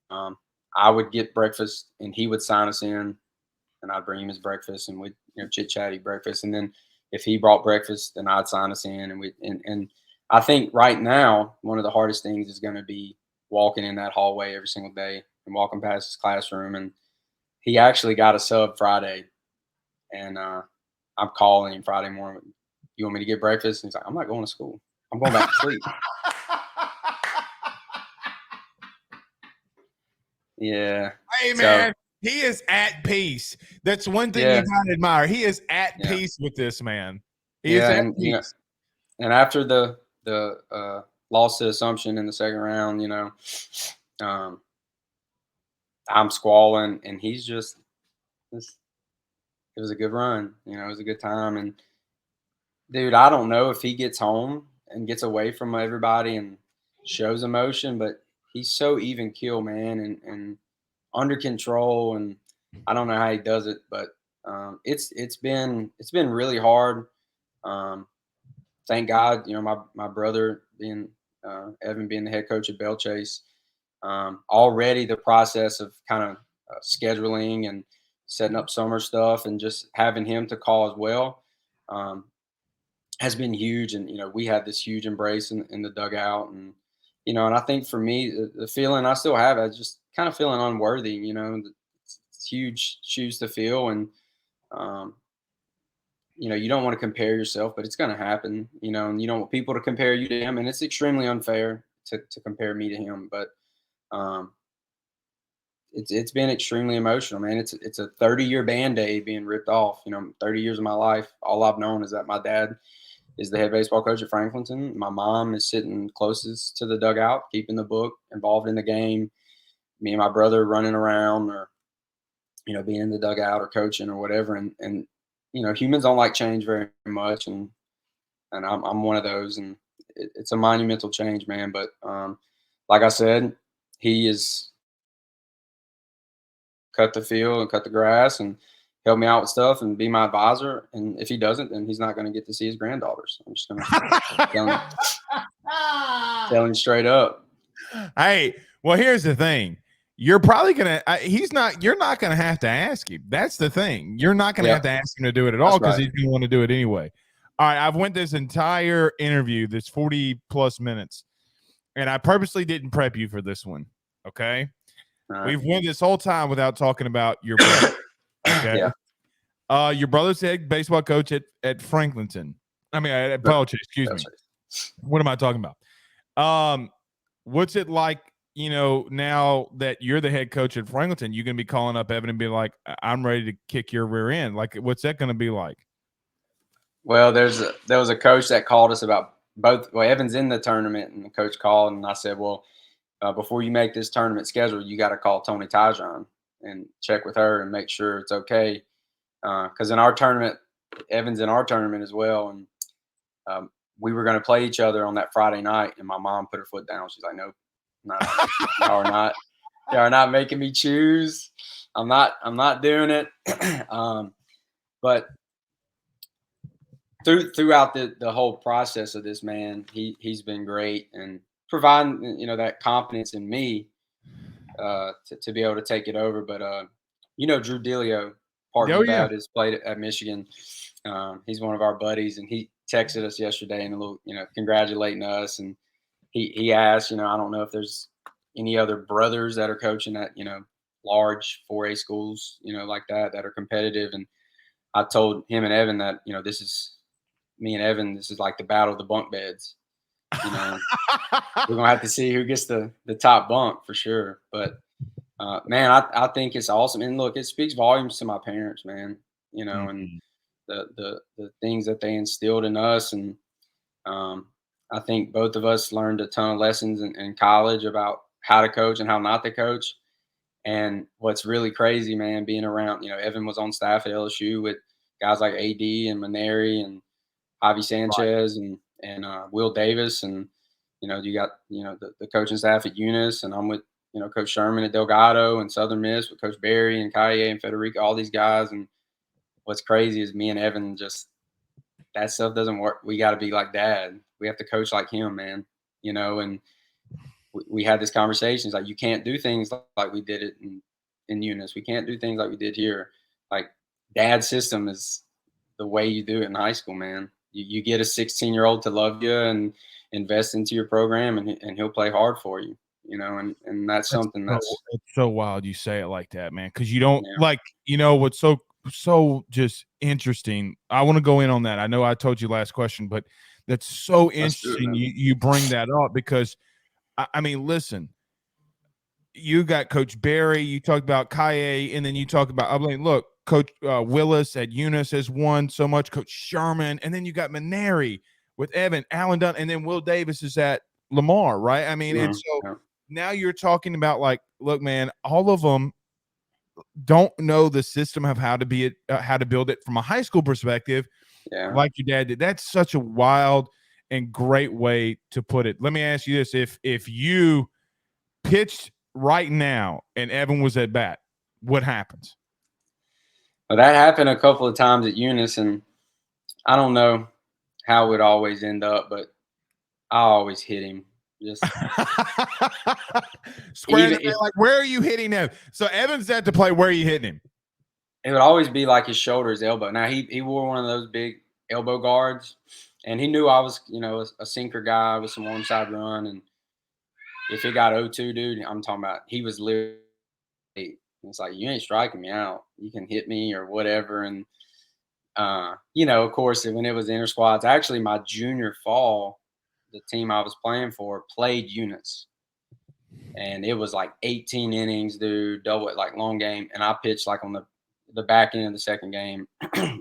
[SPEAKER 2] um, I would get breakfast and he would sign us in, and I'd bring him his breakfast, and we'd chit chat, eat breakfast, and then if he brought breakfast, then I'd sign us in, and and I think right now one of the hardest things is going to be walking in that hallway every single day and walking past his classroom. And he actually got a sub Friday, and I'm calling him Friday morning. You want me to get breakfast? And he's like, I'm not going to school. I'm going back to sleep. Yeah.
[SPEAKER 1] Hey
[SPEAKER 2] So
[SPEAKER 1] man, he is at peace. That's one thing you
[SPEAKER 2] yeah,
[SPEAKER 1] gotta admire. He is at
[SPEAKER 2] yeah,
[SPEAKER 1] peace with this man. He is
[SPEAKER 2] yeah,
[SPEAKER 1] at
[SPEAKER 2] and
[SPEAKER 1] peace.
[SPEAKER 2] and after the loss to Assumption in the second round, um, I'm squalling, and he's just this. It was a good run, it was a good time. And dude, I don't know if he gets home and gets away from everybody and shows emotion, but he's so even keel, man, and under control. And I don't know how he does it, but it's been really hard. Um, Thank God, my brother being Evan being the head coach at Bell Chase, already the process of kind of scheduling and setting up summer stuff and just having him to call as well. Um, has been huge. And we had this huge embrace in the dugout. And and I think for me, the feeling I still have, I just kind of feeling unworthy. It's huge shoes to fill. And um, you don't want to compare yourself, but it's going to happen. And you don't want people to compare you to him, and it's extremely unfair to compare me to him. But um, it's been extremely emotional, man. It's a 30-year band-aid being ripped off. 30 years of my life, all I've known is that my dad is the head baseball coach at Franklinton. My mom is sitting closest to the dugout, keeping the book, involved in the game. Me and my brother running around, or being in the dugout or coaching or whatever. And humans don't like change very much, and I'm one of those, and it's a monumental change, man. But like I said, he is cut the field and cut the grass and help me out with stuff and be my advisor. And if he doesn't, then he's not going to get to see his granddaughters. I'm just going to tell him straight up.
[SPEAKER 1] Hey, well, here's the thing. You're probably gonna. He's not. You're not gonna have to ask him. That's the thing. You're not gonna have to ask him to do it at all because he's gonna want to do it anyway. All right, I've went this entire interview, this 40+ minutes, and I purposely didn't prep you for this one. Okay, we've went this whole time without talking about your brother. Okay, your brother's head baseball coach at Franklinton. I mean, at Belcher. Excuse me. What am I talking about? What's it like? Now that you're the head coach at Franklinton, you're going to be calling up Evan and be like, I'm ready to kick your rear end. Like, what's that going to be like?
[SPEAKER 2] Well, there was a coach that called us about both. Well, Evan's in the tournament, and the coach called, and I said, well, before you make this tournament schedule, you got to call Tony Tageant and check with her and make sure it's okay. Because in our tournament, Evan's in our tournament as well, and we were going to play each other on that Friday night, and my mom put her foot down. She's like, nope. No, you are not making me choose. I'm not doing it. But throughout the whole process of this, man, he's been great and providing, that confidence in me to be able to take it over. But Drew Delio, Parkview Baptist, played at Michigan. He's one of our buddies, and he texted us yesterday and a little, congratulating us. And he asked, I don't know if there's any other brothers that are coaching at, large 4A schools, like that are competitive. And I told him and Evan that, this is me and Evan, this is like the battle of the bunk beds. We're going to have to see who gets the top bunk for sure. But, man, I think it's awesome. And look, it speaks volumes to my parents, man, and the things that they instilled in us. And I think both of us learned a ton of lessons in college about how to coach and how not to coach. And what's really crazy, man, being around, Evan was on staff at LSU with guys like AD and Maneri and Javi Sanchez and Will Davis. And, you got, the coaching staff at Eunice, and I'm with, Coach Sherman at Delgado and Southern Miss with Coach Barry and Kaye and Federico, all these guys. And what's crazy is me and Evan just, that stuff doesn't work. We got to be like Dad. We have to coach like him, man. And we had this conversation. It's like, you can't do things like we did it in Eunice. We can't do things like we did here. Like, Dad's system is the way you do it in high school, man. You get a 16-year-old to love you and invest into your program, and he'll play hard for you. And that's something
[SPEAKER 1] it's so wild you say it like that, man, because you don't what's so just interesting. I want to go in on that. I know I told you last question, but that's so interesting. You bring that up because I mean, listen, you got Coach Barry, you talked about Kaye, and then you talk about, I mean, look, Coach Willis at Eunice has won so much, Coach Sherman, and then you got Maneri with Evan, Allen Dunn, and then Will Davis is at Lamar, right? I mean, and so now you're talking about, like, look, man, all of them don't know the system of how to build it from a high school perspective, like your dad did. That's such a wild and great way to put it. Let me ask you this: if you pitched right now and Evan was at bat, what happens?
[SPEAKER 2] Well, that happened a couple of times at Eunice, and I don't know how it would always end up, but I always hit him. Just
[SPEAKER 1] square like, where are you hitting him? So Evan's at the play. Where are you hitting him?
[SPEAKER 2] It would always be like his shoulder, his elbow. Now he wore one of those big elbow guards, and he knew I was, a sinker guy with some one side run. And if it got 0-2, dude, I'm talking about, he was literally, it's like, you ain't striking me out. You can hit me or whatever. And of course, when it was inter squads, actually my junior fall, the team I was playing for played Eunice, and it was like 18 innings, dude, double, like long game. And I pitched like on the back end of the second game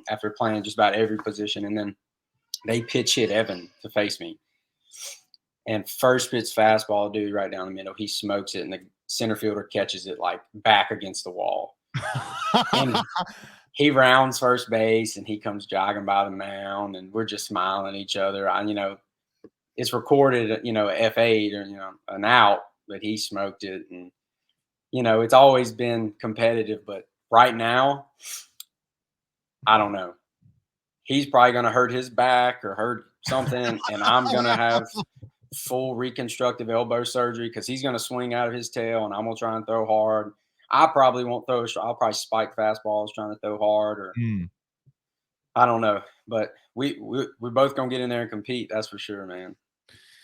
[SPEAKER 2] after playing just about every position. And then they pitch hit Evan to face me. And first pitch fastball, dude, right down the middle. He smokes it, and the center fielder catches it like back against the wall. he rounds first base and he comes jogging by the mound and we're just smiling at each other. It's recorded, F8 or, an out, but he smoked it. And, it's always been competitive, but right now, I don't know. He's probably going to hurt his back or hurt something. And I'm going to have full reconstructive elbow surgery because he's going to swing out of his tail and I'm going to try and throw hard. I probably won't throw. I'll probably spike fastballs trying to throw hard, or
[SPEAKER 1] Mm.
[SPEAKER 2] I don't know. But we're both gonna get in there and compete. That's for sure, man.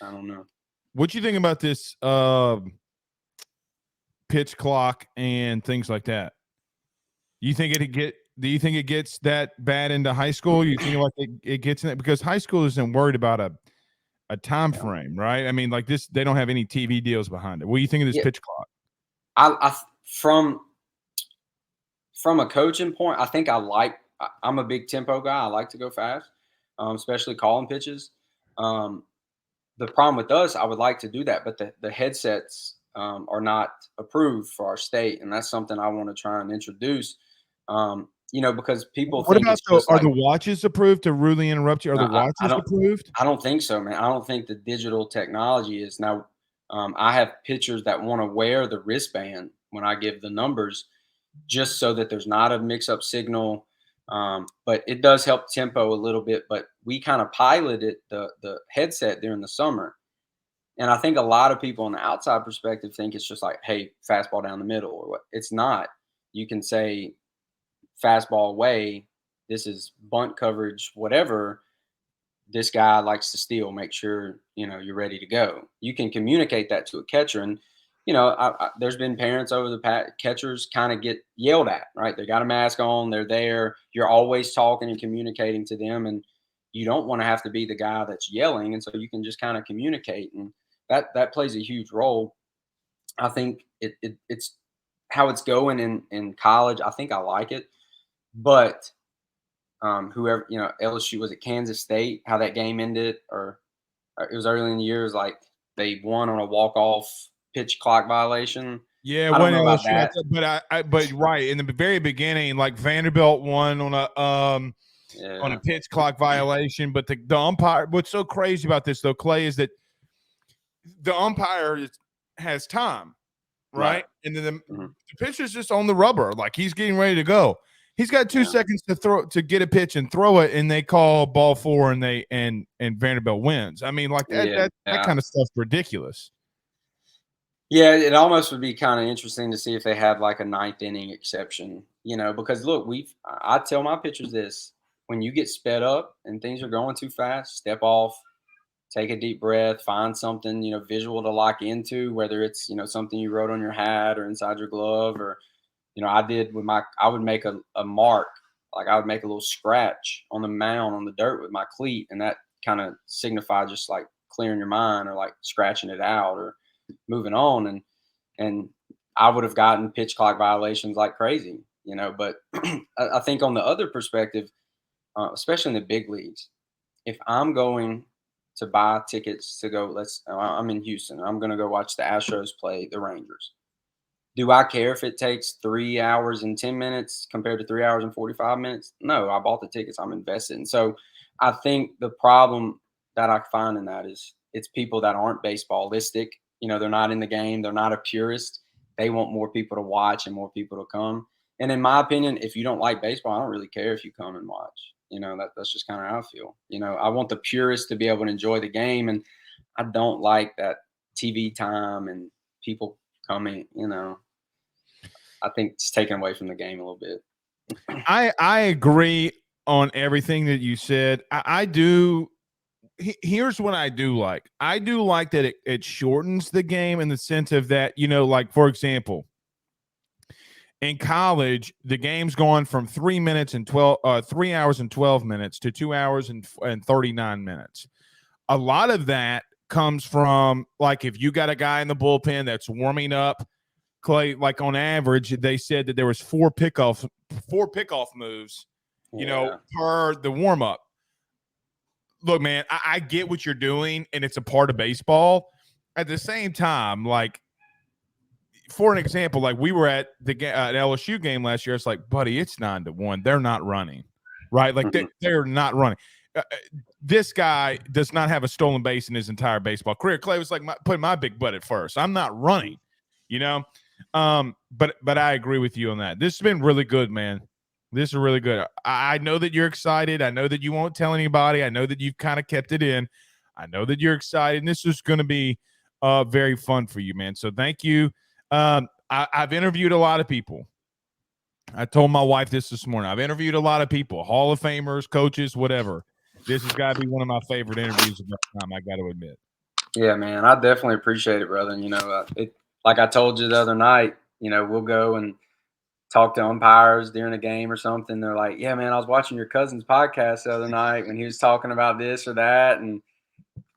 [SPEAKER 2] I don't know.
[SPEAKER 1] What you think about this pitch clock and things like that? You think it get? Do you think it gets that bad into high school? You think like it gets in it because high school isn't worried about a time
[SPEAKER 2] Yeah.
[SPEAKER 1] frame, right? I mean, like this, they don't have any TV deals behind it. What do you think of this
[SPEAKER 2] Yeah.
[SPEAKER 1] pitch clock?
[SPEAKER 2] I from a coaching point, I think I'm a big tempo guy. I like to go fast, especially calling pitches. The problem with us, I would like to do that, but the headsets are not approved for our state, and that's something I want to try and introduce. Because people
[SPEAKER 1] What
[SPEAKER 2] think
[SPEAKER 1] about
[SPEAKER 2] it's just
[SPEAKER 1] are
[SPEAKER 2] like
[SPEAKER 1] the watches approved? To really interrupt you, are
[SPEAKER 2] no,
[SPEAKER 1] the
[SPEAKER 2] I
[SPEAKER 1] watches
[SPEAKER 2] don't.
[SPEAKER 1] approved?
[SPEAKER 2] I don't think so, man. I don't think the digital technology is now. I have pitchers that want to wear the wristband when I give the numbers, just so that there's not a mix-up signal. But it does help tempo a little bit. But we kind of piloted the headset during the summer, and I think a lot of people on the outside perspective think it's just like, hey, fastball down the middle, or what. It's not. You can say fastball away. This is bunt coverage, whatever. This guy likes to steal. Make sure you're ready to go. You can communicate that to a catcher, and there's been parents over the past, catchers kind of get yelled at, right? They got a mask on, they're there. You're always talking and communicating to them, and you don't want to have to be the guy that's yelling, and so you can just kind of communicate, and that plays a huge role. I think it's how it's going in college. I think I like it, but whoever LSU, was it Kansas State? How that game ended, or it was early in the year. It was like they won on a walk off pitch clock violation.
[SPEAKER 1] Yeah,
[SPEAKER 2] I don't
[SPEAKER 1] when
[SPEAKER 2] know about
[SPEAKER 1] LSU,
[SPEAKER 2] that.
[SPEAKER 1] but right in the very beginning, like Vanderbilt won on a
[SPEAKER 2] Yeah,
[SPEAKER 1] pitch clock violation, but the umpire. What's so crazy about this though, Clay, is that the umpire has time, right?
[SPEAKER 2] right.
[SPEAKER 1] And then
[SPEAKER 2] Hmm.
[SPEAKER 1] the pitcher's just on the rubber, like he's getting ready to go. He's got 2 seconds to get a pitch and throw it, and they call ball four, and Vanderbilt wins. I mean, like
[SPEAKER 2] Yeah,
[SPEAKER 1] that kind of stuff's ridiculous.
[SPEAKER 2] yeah. It almost would be kind of interesting to see if they had like a ninth inning exception. Because look, I tell my pitchers this: when you get sped up and things are going too fast, step off, take a deep breath, find something, visual to lock into, whether it's, something you wrote on your hat or inside your glove, or, I would make a mark, like I would make a little scratch on the mound on the dirt with my cleat. And that kind of signified just like clearing your mind or like scratching it out or moving on. And I would have gotten pitch clock violations like crazy, but I think on the other perspective, especially in the big leagues, if I'm going to buy tickets to go, I'm in Houston. I'm going to go watch the Astros play the Rangers. Do I care if it takes 3 hours and 10 minutes compared to 3 hours and 45 minutes? No, I bought the tickets. I'm invested. And so I think the problem that I find in that is it's people that aren't baseballistic. They're not in the game. They're not a purist. They want more people to watch and more people to come. And in my opinion, if you don't like baseball, I don't really care if you come and watch. That's just kind of how I feel. I want the purists to be able to enjoy the game. And I don't like that TV time and people coming, I think it's taken away from the game a little bit.
[SPEAKER 1] I agree on everything that you said. I do. Here's what I do like. I do like that it shortens the game in the sense of that, like for example, in college, the game's gone from 3 hours and 12 minutes to 2 hours and 39 minutes. A lot of that comes from like if you got a guy in the bullpen that's warming up, Clay, like on average, they said that there was four pickoff moves,
[SPEAKER 2] Yeah.
[SPEAKER 1] per the warm up. Look, man, I get what you're doing, and it's a part of baseball. At the same time, like for an example, like we were at the LSU game last year. It's like, buddy, it's 9-1. They're not running, right? Like they're not running. This guy does not have a stolen base in his entire baseball career. Clay was like, put my big butt at first. I'm not running, you know. But I agree with you on that. This has been really good, man. This is really good. I know that you're excited. I know that you won't tell anybody. I know that you've kind of kept it in. I know that you're excited. And this is going to be very fun for you, man. So thank you. I've interviewed a lot of people. I told my wife this morning. I've interviewed a lot of people, Hall of Famers, coaches, whatever. This has got to be one of my favorite interviews of all time, I got to admit.
[SPEAKER 2] Yeah, man, I definitely appreciate it, brother. And, you know, like I told you the other night, you know, we'll go and talk to umpires during a game or something. They're like, yeah, man, I was watching your cousin's podcast the other night when he was talking about this or that. And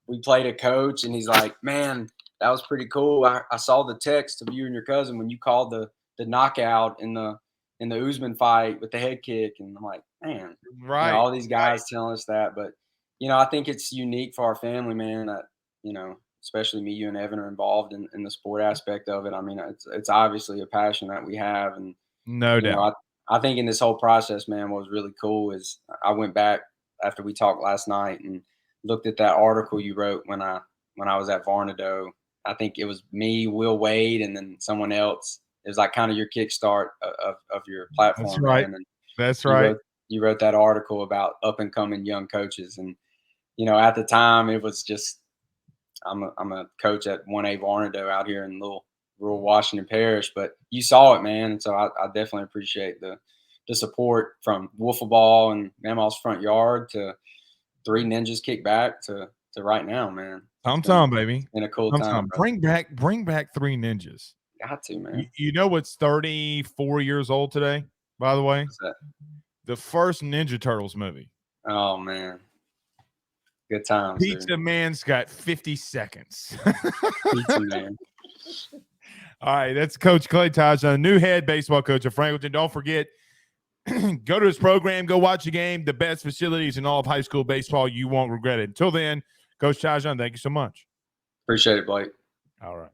[SPEAKER 2] we played a coach and he's like, man, that was pretty cool. I saw the text of you and your cousin when you called the knockout in the Usman fight with the head kick. And I'm like, man,
[SPEAKER 1] right,
[SPEAKER 2] you know, all these guys telling us that. But, you know, I think it's unique for our family, man, that, you know, especially me, you and Evan are involved in the sport aspect of it. I mean, it's obviously a passion that we have. And
[SPEAKER 1] no doubt.
[SPEAKER 2] know, I think in this whole process, man, what was really cool is I went back after we talked last night and looked at that article you wrote when I was at Varnado. I think it was me, Will Wade, and then someone else. It was like kind of your kickstart of your platform.
[SPEAKER 1] That's right.
[SPEAKER 2] Man. And
[SPEAKER 1] that's right.
[SPEAKER 2] You wrote that article about up and coming young coaches. And, you know, at the time it was just, I'm a coach at 1A Varnado out here in little rural Washington Parish, but you saw it, man. And so I definitely appreciate the support from wiffle ball and Mama's front yard to 3 Ninjas kick back to right now, man.
[SPEAKER 1] Tom, baby.
[SPEAKER 2] In a cool time.
[SPEAKER 1] Bring back 3 Ninjas.
[SPEAKER 2] Got to, man.
[SPEAKER 1] You know what's 34 years old today, by the way?
[SPEAKER 2] What's that?
[SPEAKER 1] The first Ninja Turtles movie.
[SPEAKER 2] Oh, man. Good times.
[SPEAKER 1] Pizza Man's got 50 seconds.
[SPEAKER 2] Pizza Man.
[SPEAKER 1] All right, that's Coach Clay Tageant, new head baseball coach of Franklinton. Don't forget, go to his program, go watch a game, the best facilities in all of high school baseball. You won't regret it. Until then, Coach Tageant, thank you so much.
[SPEAKER 2] Appreciate it, Blake.
[SPEAKER 1] All right.